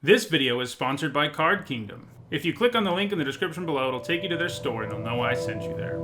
This video is sponsored by Card Kingdom. If you click on the link in the description below, it'll take you to their store and they'll know I sent you there.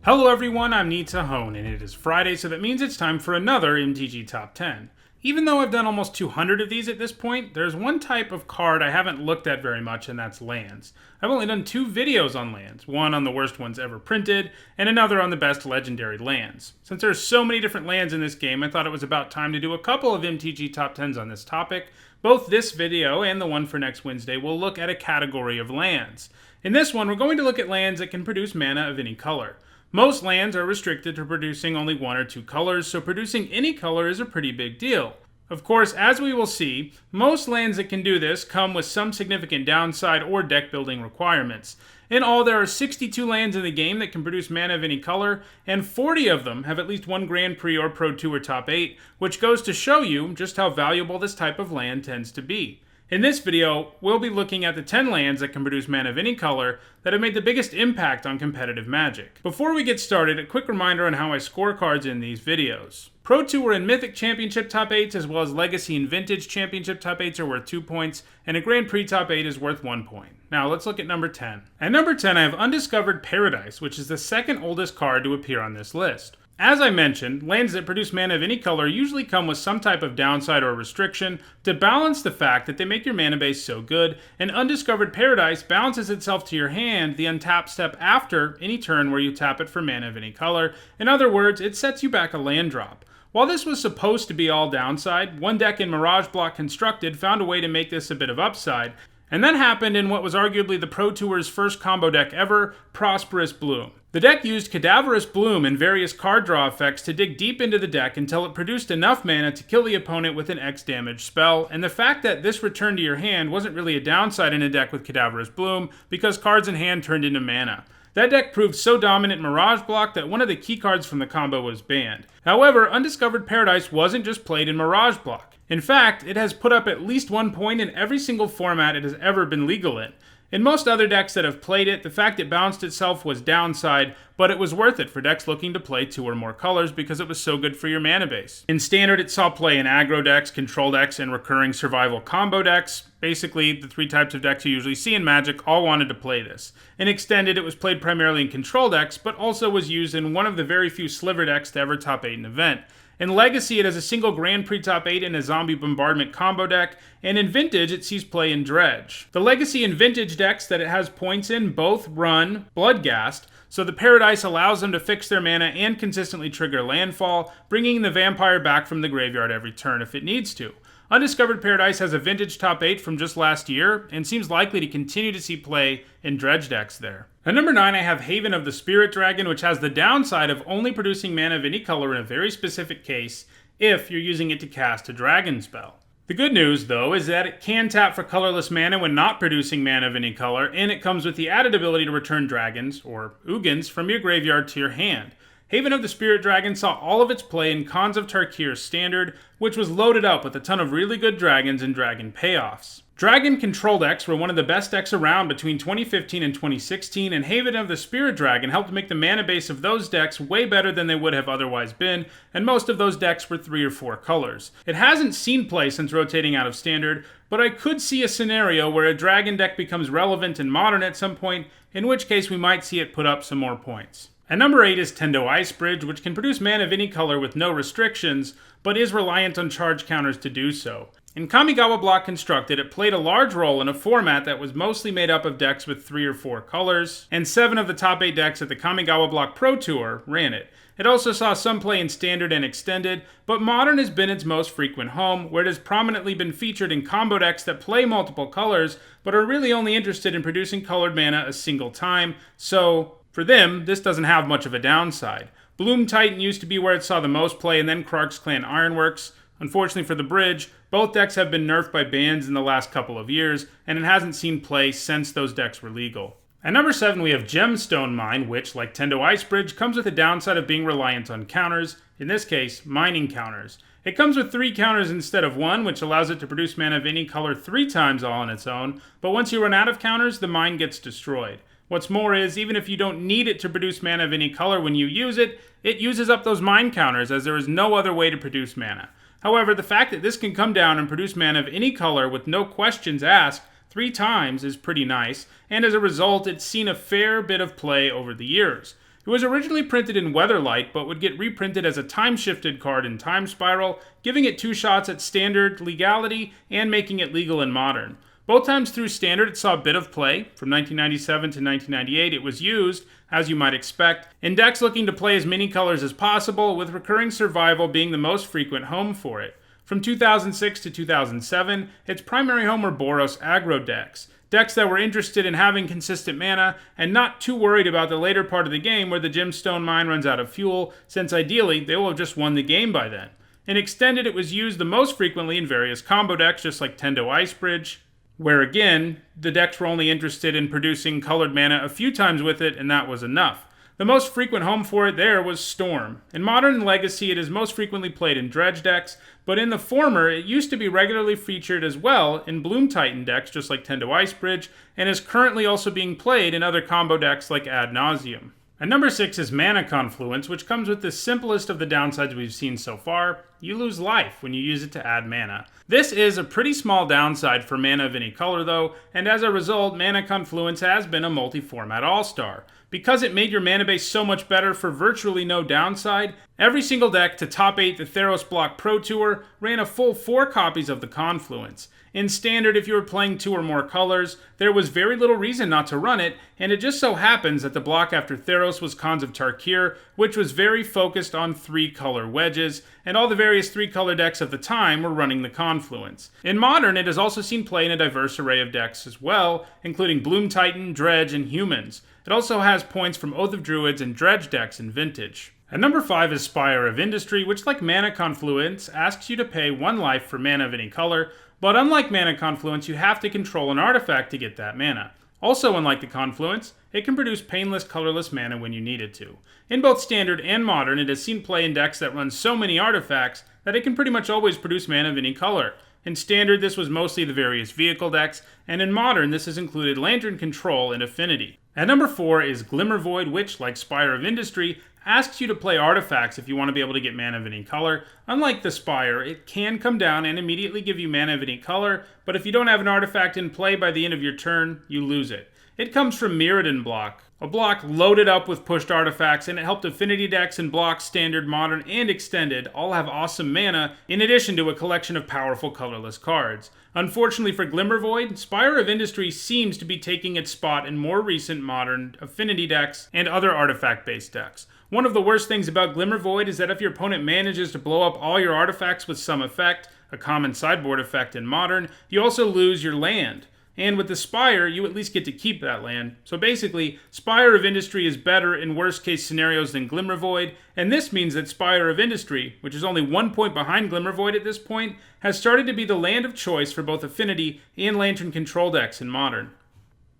Hello everyone, I'm Nita Hone, and it is Friday, so that means it's time for another MTG Top 10. Even though I've done almost 200 of these at this point, there's one type of card I haven't looked at very much, and that's lands. I've only done 2 videos on lands, one on the worst ones ever printed, and another on the best legendary lands. Since there's so many different lands in this game, I thought it was about time to do a couple of MTG Top 10s on this topic. Both this video and the one for next Wednesday will look at a category of lands. In this one, we're going to look at lands that can produce mana of any color. Most lands are restricted to producing only 1 or 2 colors, so producing any color is a pretty big deal. Of course, as we will see, most lands that can do this come with some significant downside or deck building requirements. In all, there are 62 lands in the game that can produce mana of any color, and 40 of them have at least one Grand Prix or Pro Tour Top 8, which goes to show you just how valuable this type of land tends to be. In this video, we'll be looking at the 10 lands that can produce mana of any color that have made the biggest impact on competitive Magic. Before we get started, a quick reminder on how I score cards in these videos. Pro Tour and Mythic Championship Top 8s, as well as Legacy and Vintage Championship Top 8s are worth 2 points, and a Grand Prix Top 8 is worth 1 point. Now let's look at number 10. At number 10, I have Undiscovered Paradise, which is the second oldest card to appear on this list. As I mentioned, lands that produce mana of any color usually come with some type of downside or restriction to balance the fact that they make your mana base so good, and Undiscovered Paradise balances itself to your hand the untap step after any turn where you tap it for mana of any color. In other words, it sets you back a land drop. While this was supposed to be all downside, one deck in Mirage Block Constructed found a way to make this a bit of upside, and that happened in what was arguably the Pro Tour's first combo deck ever, Prosperous Bloom. The deck used Cadaverous Bloom and various card draw effects to dig deep into the deck until it produced enough mana to kill the opponent with an X damage spell, and the fact that this returned to your hand wasn't really a downside in a deck with Cadaverous Bloom, because cards in hand turned into mana. That deck proved so dominant in Mirage Block that one of the key cards from the combo was banned. However, Undiscovered Paradise wasn't just played in Mirage Block. In fact, it has put up at least 1 point in every single format it has ever been legal in. In most other decks that have played it, the fact it bounced itself was downside, but it was worth it for decks looking to play 2 or more colors because it was so good for your mana base. In Standard, it saw play in aggro decks, control decks, and recurring survival combo decks. Basically, the 3 types of decks you usually see in Magic all wanted to play this. In Extended, it was played primarily in control decks, but also was used in one of the very few sliver decks to ever top 8 an event. In Legacy, it has a single Grand Prix Top 8 in a Zombie Bombardment combo deck, and in Vintage, it sees play in Dredge. The Legacy and Vintage decks that it has points in both run Bloodghast, so the Paradise allows them to fix their mana and consistently trigger landfall, bringing the Vampire back from the graveyard every turn if it needs to. Undiscovered Paradise has a Vintage Top 8 from just last year, and seems likely to continue to see play in Dredge decks there. At number 9, I have Haven of the Spirit Dragon, which has the downside of only producing mana of any color in a very specific case, if you're using it to cast a dragon spell. The good news, though, is that it can tap for colorless mana when not producing mana of any color, and it comes with the added ability to return dragons, or Ugins, from your graveyard to your hand. Haven of the Spirit Dragon saw all of its play in Khans of Tarkir Standard, which was loaded up with a ton of really good dragons and dragon payoffs. Dragon control decks were one of the best decks around between 2015 and 2016, and Haven of the Spirit Dragon helped make the mana base of those decks way better than they would have otherwise been, and most of those decks were 3 or 4 colors. It hasn't seen play since rotating out of Standard, but I could see a scenario where a dragon deck becomes relevant in Modern at some point, in which case we might see it put up some more points. And number 8 is Tendo IceBridge, which can produce mana of any color with no restrictions, but is reliant on charge counters to do so. In Kamigawa Block Constructed, it played a large role in a format that was mostly made up of decks with 3 or 4 colors, and 7 of the top 8 decks at the Kamigawa Block Pro Tour ran it. It also saw some play in Standard and Extended, but Modern has been its most frequent home, where it has prominently been featured in combo decks that play multiple colors, but are really only interested in producing colored mana a single time, so for them, this doesn't have much of a downside. Bloom Titan used to be where it saw the most play, and then Krark's Clan Ironworks. Unfortunately for the Bridge, both decks have been nerfed by bans in the last couple of years, and it hasn't seen play since those decks were legal. At number 7, we have Gemstone Mine, which, like Tendo IceBridge, comes with the downside of being reliant on counters, in this case, mining counters. It comes with 3 counters instead of 1, which allows it to produce mana of any color 3 times all on its own, but once you run out of counters, the mine gets destroyed. What's more is, even if you don't need it to produce mana of any color when you use it, it uses up those mine counters as there is no other way to produce mana. However, the fact that this can come down and produce mana of any color with no questions asked 3 times is pretty nice, and as a result, it's seen a fair bit of play over the years. It was originally printed in Weatherlight, but would get reprinted as a time-shifted card in Time Spiral, giving it 2 shots at Standard, Legality, and making it legal in Modern. Both times through Standard, it saw a bit of play. From 1997 to 1998, it was used, as you might expect, in decks looking to play as many colors as possible, with Recurring Survival being the most frequent home for it. From 2006 to 2007, its primary home were Boros aggro decks that were interested in having consistent mana and not too worried about the later part of the game where the Gemstone Mine runs out of fuel, since ideally they will have just won the game by then. In Extended, it was used the most frequently in various combo decks, just like Tendo IceBridge, where again, the decks were only interested in producing colored mana a few times with it, and that was enough. The most frequent home for it there was Storm. In Modern and Legacy, it is most frequently played in Dredge decks, but in the former, it used to be regularly featured as well in Bloom Titan decks, just like Tendo IceBridge, and is currently also being played in other combo decks like Ad Nauseam. And number 6 is Mana Confluence, which comes with the simplest of the downsides we've seen so far. You lose life when you use it to add mana. This is a pretty small downside for mana of any color though, and as a result, Mana Confluence has been a multi-format all-star. Because it made your mana base so much better for virtually no downside, every single deck to top 8 the Theros Block Pro Tour ran a full 4 copies of the Confluence. In Standard, if you were playing 2 or more colors, there was very little reason not to run it, and it just so happens that the block after Theros was Khans of Tarkir, which was very focused on 3-color wedges, and all the various 3-color decks of the time were running the Confluence. In Modern, it has also seen play in a diverse array of decks as well, including Bloom Titan, Dredge, and Humans. It also has points from Oath of Druids and Dredge decks in Vintage. And number 5 is Spire of Industry, which like Mana Confluence, asks you to pay 1 life for mana of any color, but unlike Mana Confluence, you have to control an artifact to get that mana. Also, unlike the Confluence, it can produce painless, colorless mana when you need it to. In both Standard and Modern, it has seen play in decks that run so many artifacts that it can pretty much always produce mana of any color. In Standard, this was mostly the various vehicle decks, and in Modern, this has included Lantern Control and Affinity. At number 4 is Glimmer Void, which, like Spire of Industry, asks you to play artifacts if you want to be able to get mana of any color. Unlike the Spire, it can come down and immediately give you mana of any color, but if you don't have an artifact in play by the end of your turn, you lose it. It comes from Mirrodin Block, a block loaded up with pushed artifacts, and it helped Affinity decks and blocks Standard, Modern, and Extended all have awesome mana, in addition to a collection of powerful colorless cards. Unfortunately for Glimmer Void, Spire of Industry seems to be taking its spot in more recent Modern Affinity decks and other artifact-based decks. One of the worst things about Glimmer Void is that if your opponent manages to blow up all your artifacts with some effect, a common sideboard effect in Modern, you also lose your land. And with the Spire, you at least get to keep that land. So basically, Spire of Industry is better in worst case scenarios than Glimmer Void, and this means that Spire of Industry, which is only 1 point behind Glimmer Void at this point, has started to be the land of choice for both Affinity and Lantern Control decks in Modern.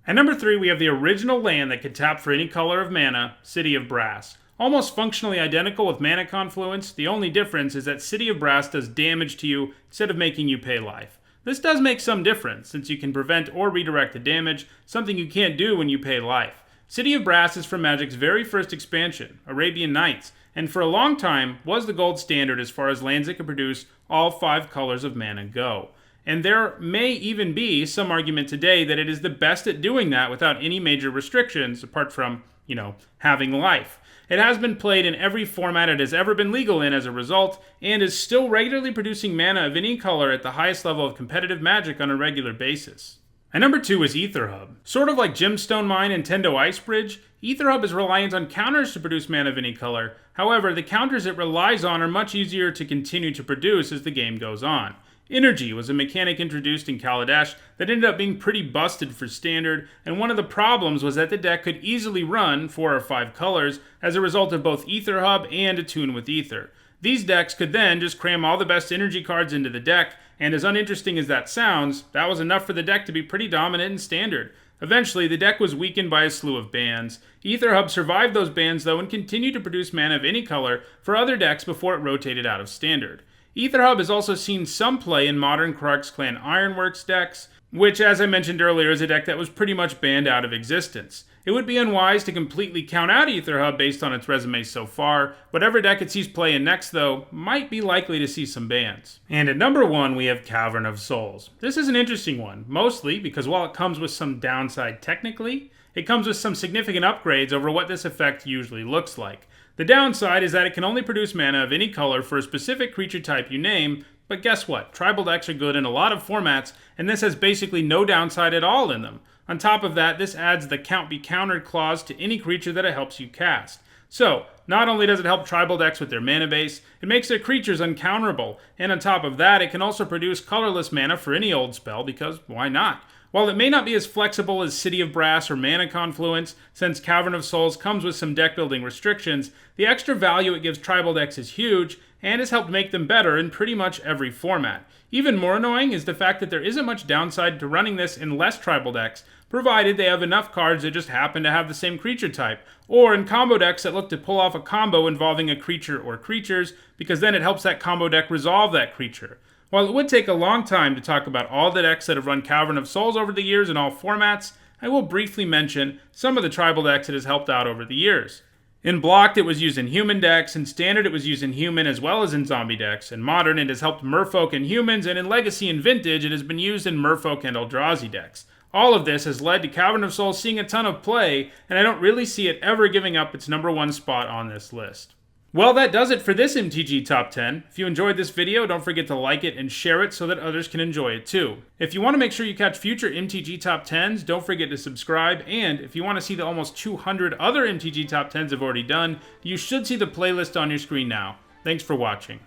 At number 3, we have the original land that could tap for any color of mana, City of Brass. Almost functionally identical with Mana Confluence, the only difference is that City of Brass does damage to you instead of making you pay life. This does make some difference, since you can prevent or redirect the damage, something you can't do when you pay life. City of Brass is from Magic's very first expansion, Arabian Nights, and for a long time was the gold standard as far as lands that can produce all 5 colors of mana go. And there may even be some argument today that it is the best at doing that without any major restrictions, apart from, having life. It has been played in every format it has ever been legal in as a result, and is still regularly producing mana of any color at the highest level of competitive Magic on a regular basis. And number 2 is Aetherhub. Sort of like Gemstone Mine and Tendo IceBridge, Aetherhub is reliant on counters to produce mana of any color. However, the counters it relies on are much easier to continue to produce as the game goes on. Energy was a mechanic introduced in Kaladesh that ended up being pretty busted for Standard, and one of the problems was that the deck could easily run 4 or 5 colors as a result of both Aetherhub and Attune with Aether. These decks could then just cram all the best energy cards into the deck, and as uninteresting as that sounds, that was enough for the deck to be pretty dominant in Standard. Eventually, the deck was weakened by a slew of bans. Aetherhub survived those bans though and continued to produce mana of any color for other decks before it rotated out of Standard. Aetherhub has also seen some play in modern Krark's Clan Ironworks decks, which, as I mentioned earlier, is a deck that was pretty much banned out of existence. It would be unwise to completely count out Aether Hub based on its resume so far. Whatever deck it sees play in next, though, might be likely to see some bans. And at number 1, we have Cavern of Souls. This is an interesting one, mostly because while it comes with some downside technically, it comes with some significant upgrades over what this effect usually looks like. The downside is that it can only produce mana of any color for a specific creature type you name, but guess what? Tribal decks are good in a lot of formats, and this has basically no downside at all in them. On top of that, this adds the Count Be Countered clause to any creature that it helps you cast. So, not only does it help tribal decks with their mana base, it makes their creatures uncounterable, and on top of that, it can also produce colorless mana for any old spell, because why not? While it may not be as flexible as City of Brass or Mana Confluence, since Cavern of Souls comes with some deck building restrictions, the extra value it gives tribal decks is huge, and has helped make them better in pretty much every format. Even more annoying is the fact that there isn't much downside to running this in less tribal decks, provided they have enough cards that just happen to have the same creature type, or in combo decks that look to pull off a combo involving a creature or creatures, because then it helps that combo deck resolve that creature. While it would take a long time to talk about all the decks that have run Cavern of Souls over the years in all formats, I will briefly mention some of the tribal decks it has helped out over the years. In Blocked, it was used in human decks, in Standard, it was used in human as well as in zombie decks. In Modern, it has helped Merfolk and humans, and in Legacy and Vintage, it has been used in Merfolk and Eldrazi decks. All of this has led to Cavern of Souls seeing a ton of play, and I don't really see it ever giving up its number 1 spot on this list. Well, that does it for this MTG Top 10. If you enjoyed this video, don't forget to like it and share it so that others can enjoy it too. If you want to make sure you catch future MTG Top 10s, don't forget to subscribe, and if you want to see the almost 200 other MTG Top 10s I've already done, you should see the playlist on your screen now. Thanks for watching.